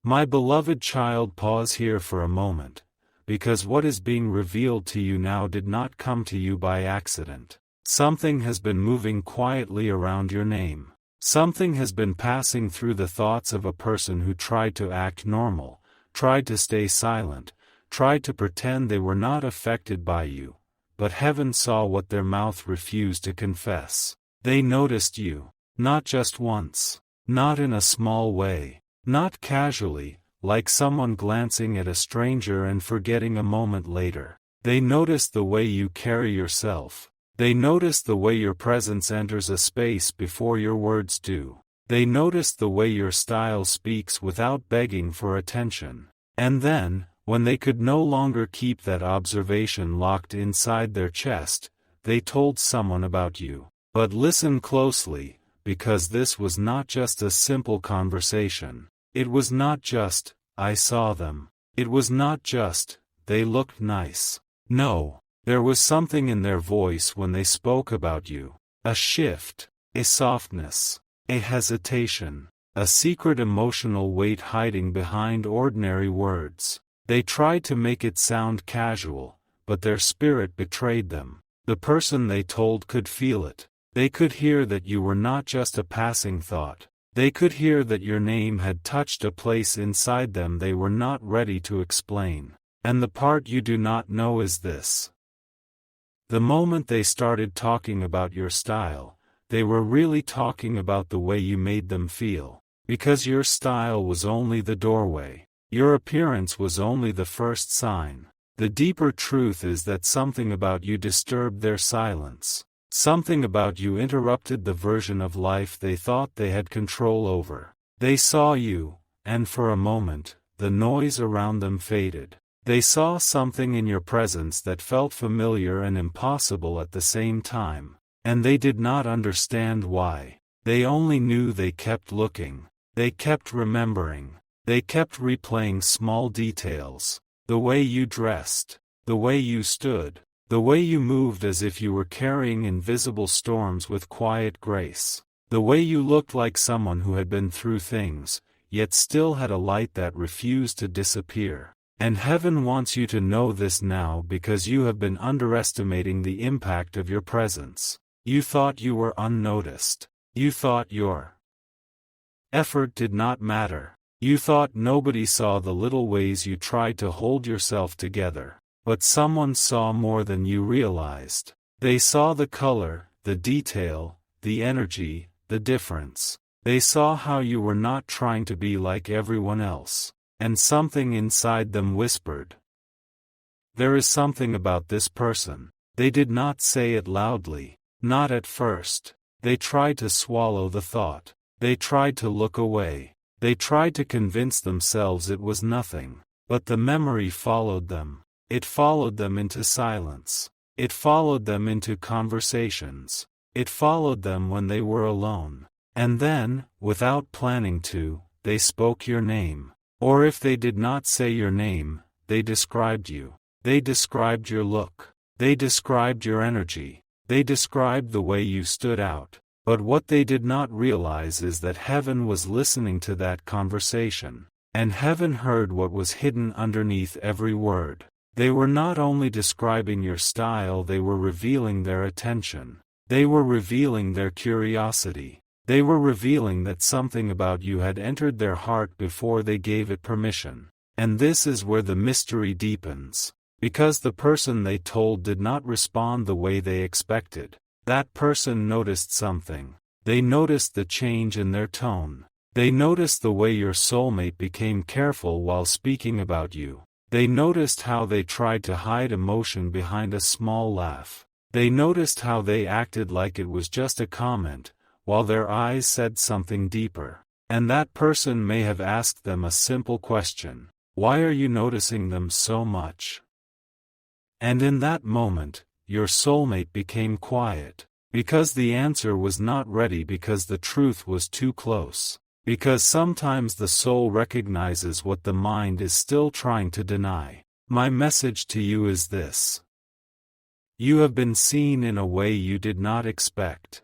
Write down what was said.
My beloved child, pause here for a moment, because what is being revealed to you now did not come to you by accident. Something has been moving quietly around your name. Something has been passing through the thoughts of a person who tried to act normal, tried to stay silent, tried to pretend they were not affected by you, but heaven saw what their mouth refused to confess. They noticed you, not just once, not in a small way, not casually, like someone glancing at a stranger and forgetting a moment later. They noticed the way you carry yourself. They noticed the way your presence enters a space before your words do. They noticed the way your style speaks without begging for attention. And then, when they could no longer keep that observation locked inside their chest, they told someone about you. But listen closely, because this was not just a simple conversation. It was not just, I saw them. It was not just, they looked nice. No. There was something in their voice when they spoke about you. A shift, a softness, a hesitation, a secret emotional weight hiding behind ordinary words. They tried to make it sound casual, but their spirit betrayed them. The person they told could feel it. They could hear that you were not just a passing thought. They could hear that your name had touched a place inside them they were not ready to explain. And the part you do not know is this. The moment they started talking about your style, they were really talking about the way you made them feel. Because your style was only the doorway. Your appearance was only the first sign. The deeper truth is that something about you disturbed their silence. Something about you interrupted the version of life they thought they had control over. They saw you, and for a moment, the noise around them faded. They saw something in your presence that felt familiar and impossible at the same time, and they did not understand why. They only knew they kept looking. They kept remembering. They kept replaying small details. The way you dressed, the way you stood, the way you moved as if you were carrying invisible storms with quiet grace. The way you looked like someone who had been through things, yet still had a light that refused to disappear. And heaven wants you to know this now because you have been underestimating the impact of your presence. You thought you were unnoticed. You thought your effort did not matter. You thought nobody saw the little ways you tried to hold yourself together. But someone saw more than you realized. They saw the color, the detail, the energy, the difference. They saw how you were not trying to be like everyone else. And something inside them whispered. There is something about this person. They did not say it loudly. Not at first. They tried to swallow the thought. They tried to look away. They tried to convince themselves it was nothing. But the memory followed them. It followed them into silence. It followed them into conversations. It followed them when they were alone. And then, without planning to, they spoke your name. Or if they did not say your name, they described you. They described your look. They described your energy. They described the way you stood out. But what they did not realize is that heaven was listening to that conversation. And heaven heard what was hidden underneath every word. They were not only describing your style, they were revealing their attention. They were revealing their curiosity. They were revealing that something about you had entered their heart before they gave it permission. And this is where the mystery deepens. Because the person they told did not respond the way they expected. That person noticed something. They noticed the change in their tone. They noticed the way your soulmate became careful while speaking about you. They noticed how they tried to hide emotion behind a small laugh. They noticed how they acted like it was just a comment, while their eyes said something deeper. And that person may have asked them a simple question. Why are you noticing them so much? And in that moment, your soulmate became quiet. Because the answer was not ready, because the truth was too close. Because sometimes the soul recognizes what the mind is still trying to deny. My message to you is this. You have been seen in a way you did not expect.